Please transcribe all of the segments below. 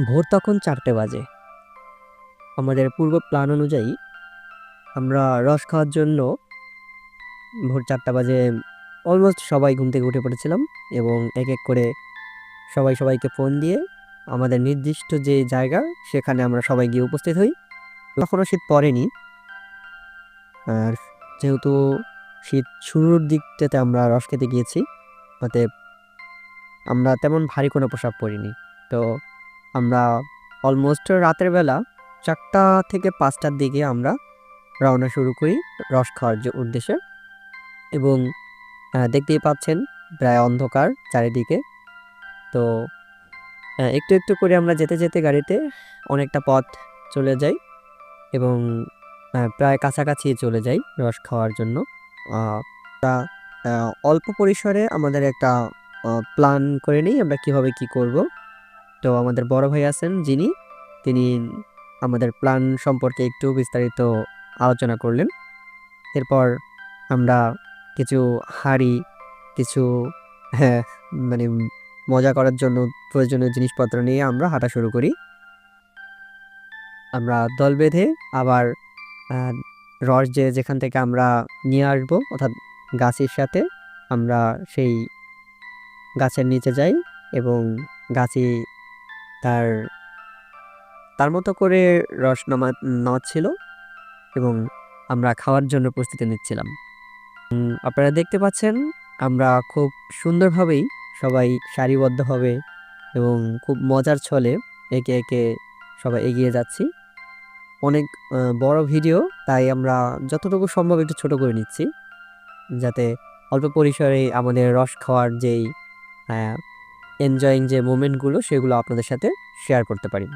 ভোর তখন 4টে বাজে। আমাদের পূর্ব প্ল্যান অনুযায়ী আমরা রস খাওয়ার জন্য ভোর 4টা বাজে অলমোস্ট সবাই ঘুম থেকে উঠে পড়েছিলাম এবং এক এক করে সবাইকে ফোন দিয়ে আমাদের নির্দিষ্ট যে জায়গা সেখানে আমরা সবাই গিয়ে উপস্থিত হই। তখনও শীত পড়েনি, আর যেহেতু শীত শুরুর দিকটাতে আমরা রস খেতে গিয়েছি, অতএব আমরা তেমন ভারী কোনো পোশাক পরিনি। তো আমরা অলমোস্ট রাতের বেলা 4টা থেকে 5টার দিকে আমরা রওনা শুরু করি রস খাওয়ার উদ্দেশ্যে। এবং দেখতেই পাচ্ছেন প্রায় অন্ধকার চারিদিকে। তো একটু একটু করে আমরা যেতে যেতে গাড়িতে অনেকটা পথ চলে যাই এবং প্রায় কাছাকাছি চলে যাই রস খাওয়ার জন্য। অল্প পরিসরে আমাদের একটা প্ল্যান করে নিই আমরা কিভাবে কি করব। তো আমাদের বড় ভাই আছেন যিনি, তিনি আমাদের প্ল্যান সম্পর্কে একটু বিস্তারিত আলোচনা করলেন। এরপর আমরা কিছু হাঁড়ি, কিছু হ্যাঁ মানে মজা করার জন্য প্রয়োজনীয় জিনিসপত্র নিয়ে আমরা হাঁটা শুরু করি। আমরা দল বেঁধে আবার রস যেখান থেকে আমরা নিয়ে আসবো, অর্থাৎ গাছের সাথে আমরা সেই গাছের নিচে যাই এবং গাছি তার তার মতো করে রস নামাচ্ছিল এবং আমরা খাওয়ার জন্য প্রস্তুতি নিচ্ছিলাম। আপনারা দেখতে পাচ্ছেন আমরা খুব সুন্দরভাবেই সবাই সারিবদ্ধভাবে এবং খুব মজার ছলে একে একে সবাই এগিয়ে যাচ্ছি। অনেক বড় ভিডিও, তাই আমরা যতটুকু সম্ভব একটু ছোট করে নিচ্ছি, যাতে অল্প পরিসরে আমাদের রস খাওয়ার যেই এনজয়িং যে মোমেন্টগুলো সেগুলো আপনাদের সাথে শেয়ার করতে পারি।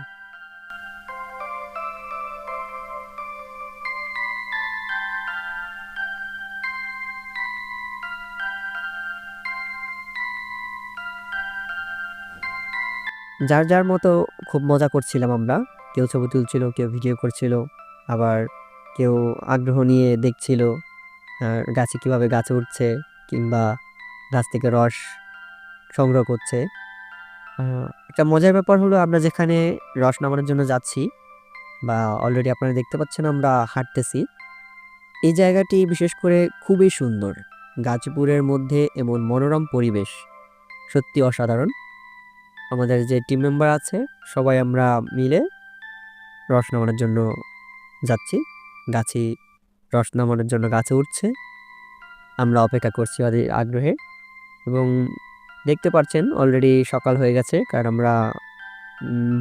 যার যার মতো খুব মজা করছিলাম আমরা। কেউ ছবি তুলছিল, কেউ ভিডিও করছিল, আবার কেউ আগ্রহ নিয়ে দেখছিল গাছে কীভাবে গাছে উঠছে কিংবা গাছ থেকে রস সংগ্রহ করছে। একটা মজার ব্যাপার হলো আমরা যেখানে রস নামানোর জন্য যাচ্ছি বা অলরেডি আপনারা দেখতে পাচ্ছেন আমরা হাঁটতেছি, এই জায়গাটি বিশেষ করে খুবই সুন্দর। গাজীপুরের মধ্যে এমন মনোরম পরিবেশ সত্যি অসাধারণ। আমাদের যে টিম মেম্বার আছে সবাই আমরা মিলে রস নামানোর জন্য যাচ্ছি। গাছি রস নামানোর জন্য গাছে উঠছে, আমরা অপেক্ষা করছি ওদের আগ্রহে। এবং দেখতে পাচ্ছেন অলরেডি সকাল হয়ে গেছে, কারণ আমরা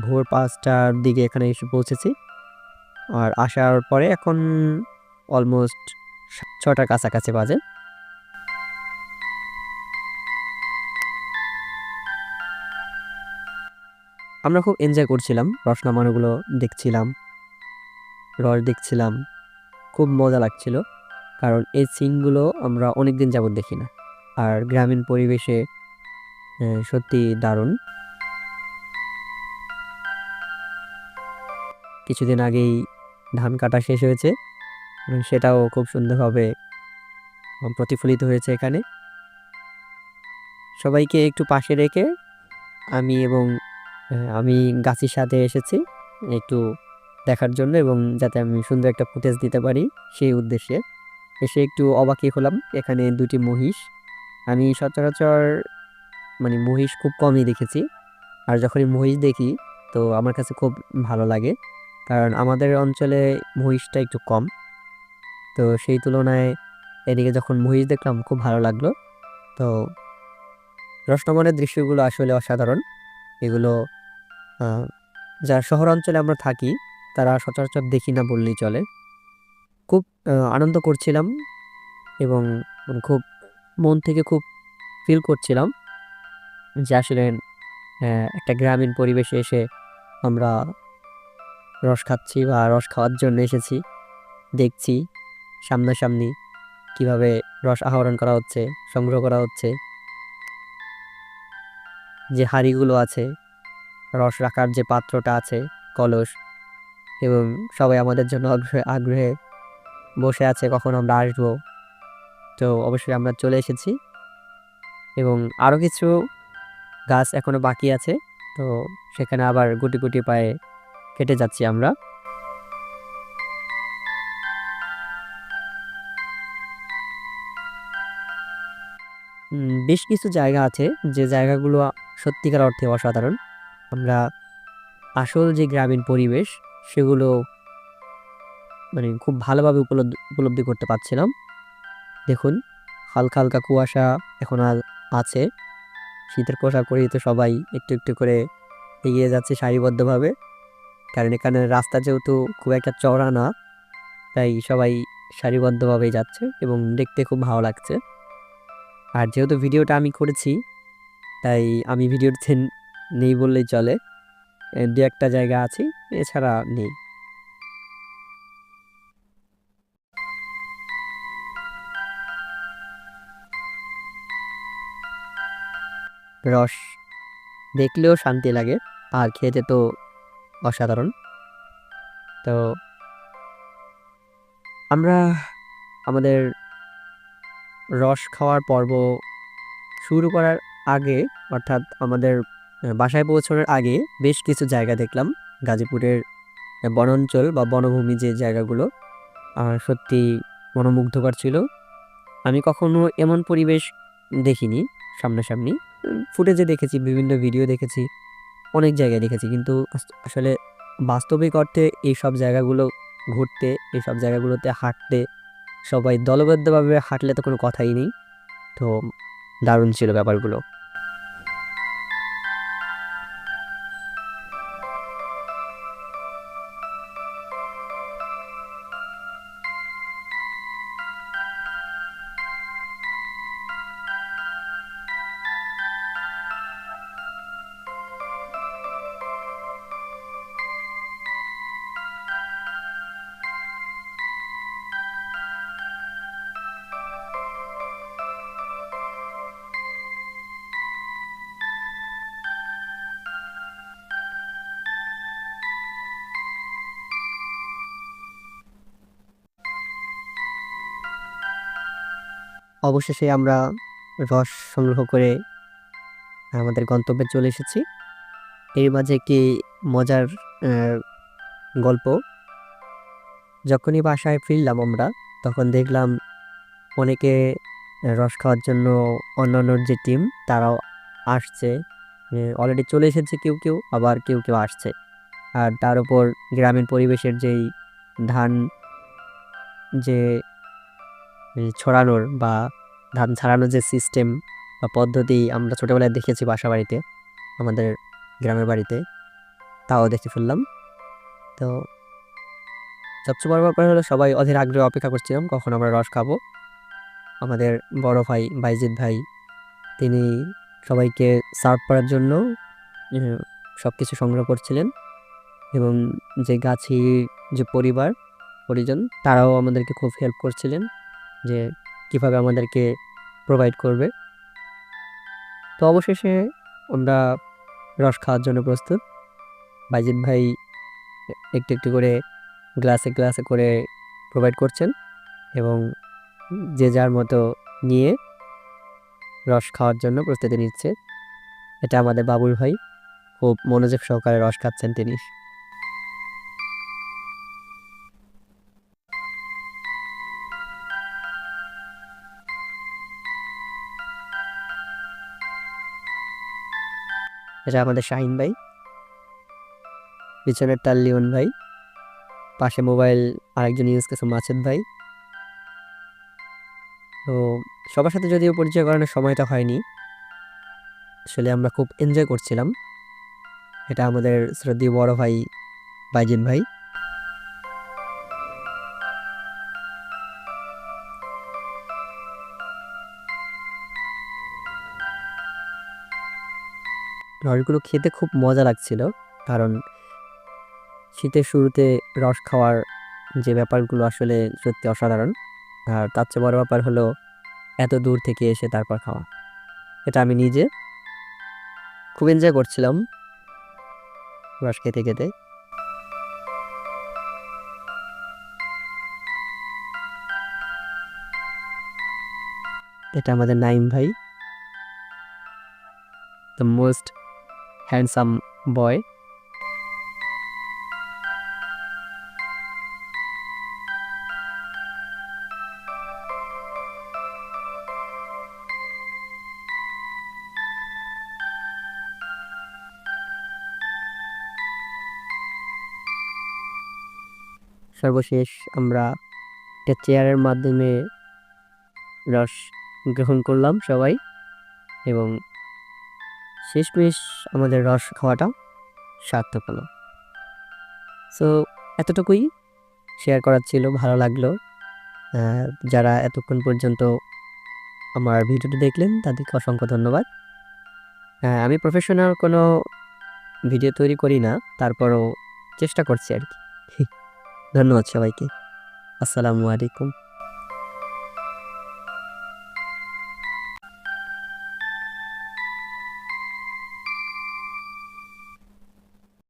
ভোর 5টার দিকে এখানে এসে পৌঁছেছি। আর আসার পরে এখন অলমোস্ট 6টার কাছাকাছি বাজে। আমরা খুব এনজয় করছিলাম, রস নামানোগুলো দেখছিলাম, রস দেখছিলাম, খুব মজা লাগছিল। কারণ এই সিনগুলো আমরা অনেক দিন যাবত দেখি না, আর গ্রামীণ পরিবেশে সত্যি দারুণ। কিছুদিন আগেই ধান কাটা শেষ হয়েছে, সেটাও খুব সুন্দরভাবে প্রতিফলিত হয়েছে এখানে। সবাইকে একটু পাশে রেখে আমি গাছির সাথে এসেছি একটু দেখার জন্য এবং যাতে আমি সুন্দর একটা ফুটেজ দিতে পারি সেই উদ্দেশ্যে। এসে একটু অবাকই হলাম, এখানে 2টি মহিষ। আমি সচরাচর মহিষ খুব কমই দেখেছি, আর যখনই মহিষ দেখি তো আমার কাছে খুব ভালো লাগে, কারণ আমাদের অঞ্চলে মহিষটা একটু কম। তো সেই তুলনায় এদিকে যখন মহিষ দেখলাম খুব ভালো লাগলো। তো রসনামনের দৃশ্যগুলো আসলে অসাধারণ। এগুলো যারা শহরাঞ্চলে আমরা থাকি তারা সচরাচর দেখি না বললেই চলে। খুব আনন্দ করছিলাম এবং খুব মন থেকে খুব ফিল করছিলাম যে আসলে একটা গ্রামীণ পরিবেশে এসে আমরা রস খাচ্ছি বা রস খাওয়ার জন্য এসেছি। দেখছি সামনাসামনি কিভাবে রস আহরণ করা হচ্ছে, সংগ্রহ করা হচ্ছে। যে হাঁড়িগুলো আছে, রস রাখার যে পাত্রটা আছে, কলস, এবং সবাই আমাদের জন্য আগ্রহে বসে আছে কখন আমরা আসবো। তো অবশ্যই আমরা চলে এসেছি এবং আরও কিছু গাছ এখনো বাকি আছে, তো সেখানে আবার গুটি গুটি পায়ে হেঁটে যাচ্ছি আমরা। বেশ কিছু জায়গা আছে যে জায়গাগুলো সত্যিকার অর্থে অসাধারণ। আমরা আসল যে গ্রামীণ পরিবেশ সেগুলো মানে খুব ভালোভাবে উপলব্ধি করতে পারছিলাম। দেখুন, হালকা হালকা কুয়াশা এখন আর আছে। শীতের পোশাক পরিহিত সবাই একটু একটু করে এগিয়ে যাচ্ছে সারিবদ্ধভাবে, কারণ এখানে রাস্তা যেহেতু খুব একটা চওড়া না, তাই সবাই সারিবদ্ধভাবেই যাচ্ছে এবং দেখতে খুব ভালো লাগছে। আর যেহেতু ভিডিওটা আমি করেছি, তাই আমি ভিডিওতে নেই বললেই চলে। দু একটা জায়গা আছি, এছাড়া নেই। রস দেখলেও শান্তি লাগে, আর খেতে তো অসাধারণ। তো আমরা আমাদের রস খাওয়ার পর্ব শুরু করার আগে, অর্থাৎ আমাদের বাসায় পৌঁছানোর আগে বেশ কিছু জায়গা দেখলাম। গাজীপুরের বনাঞ্চল বা বনভূমি যে জায়গাগুলো সত্যি মনোমুগ্ধকর ছিল। আমি কখনো এমন পরিবেশ দেখিনি সামনাসামনি। ফুটেজে দেখেছি, বিভিন্ন ভিডিও দেখেছি, অনেক জায়গায় দেখেছি, কিন্তু আসলে বাস্তবিক অর্থে এইসব জায়গাগুলো ঘুরতে, এইসব জায়গাগুলোতে হাঁটতে, সবাই দলবদ্ধভাবে হাঁটলে তো কোনো কথাই নেই। তো দারুণ ছিল ব্যাপারগুলো। অবশেষে আমরা রস সংগ্রহ করে আমাদের গন্তব্যে চলে এসেছি। এর মাঝে একটি মজার আহ, গল্প। যখনই বাসায় ফিরলাম আমরা, তখন দেখলাম অনেকে রস খাওয়ার জন্য অন্যান্য যে টিম তারাও আসছে। অলরেডি চলে এসেছে কেউ কেউ, আবার কেউ কেউ আসছে। আর তার উপর গ্রামীণ পরিবেশের যেই ধান যে ছড়ানোর বা ধান ছাড়ানোর যে সিস্টেম বা পদ্ধতি আমরা ছোটবেলায় দেখেছি বাসা বাড়িতে, আমাদের গ্রামের বাড়িতে, তাও দেখে ফেললাম। তো সবচেয়ে বড় ব্যাপার হলো সবাই অধীর আগ্রহে অপেক্ষা করছিলাম কখন আমরা রস খাবো। আমাদের বড় ভাই বাইজিৎ ভাই, তিনি সবাইকে সার্ভ করার জন্য সব কিছু সংগ্রহ করছিলেন, এবং যে গাছি যে পরিজন তারাও আমাদেরকে খুব হেল্প করছিলেন যে কিভাবে আমাদেরকে প্রোভাইড করবে। তো অবশেষে আমরা রস খাওয়ার জন্য প্রস্তুত। বাইজিৎ ভাই একটু একটু করে গ্লাসে গ্লাসে করে প্রোভাইড করছেন, এবং যে যার মতো নিয়ে রস খাওয়ার জন্য প্রস্তুতি নিচ্ছে। এটা আমাদের বাবুল ভাই, খুব মনোযোগ সহকারে রস খাচ্ছেন তিনি। এটা আমাদের শাহিন ভাই, পিছনের তার লিওন ভাই, পাশে মোবাইল আরেকজন ইউজ করছে মাছেদ ভাই। তো সবার সাথে যদিও পরিচয় করানোর সময়টা হয়নি, আসলে আমরা খুব এনজয় করছিলাম। এটা আমাদের শ্রদ্ধেয় বড় ভাই বাইজিন ভাই। রসগুলো খেতে খুব মজা লাগছিল, কারণ শীতের শুরুতে রস খাওয়ার যে ব্যাপারগুলো আসলে সত্যি অসাধারণ। আর তার চেয়ে বড় ব্যাপার হলো এত দূর থেকে এসে তারপর খাওয়া। এটা আমি নিজে খুব এনজয় করছিলাম রস খেতে খেতে। এটা আমাদের নাইম ভাই, দ্য মোস্ট হ্যান্ডসাম বয়। সর্বশেষ আমরা একটা চেয়ারের মাধ্যমে রস গ্রহণ করলাম সবাই, এবং শেষমেশ আমাদের রস খাওয়াটা সার্থক হলো। সো এতটুকুই শেয়ার করার ছিল, ভালো লাগলো। যারা এতক্ষণ পর্যন্ত আমার ভিডিওটি দেখলেন তাদেরকে অসংখ্য ধন্যবাদ। আমি প্রফেশনাল কোনো ভিডিও তৈরি করি না, তারপরও চেষ্টা করছি আর কি। ধন্যবাদ সবাইকে। আসসালামু আলাইকুম।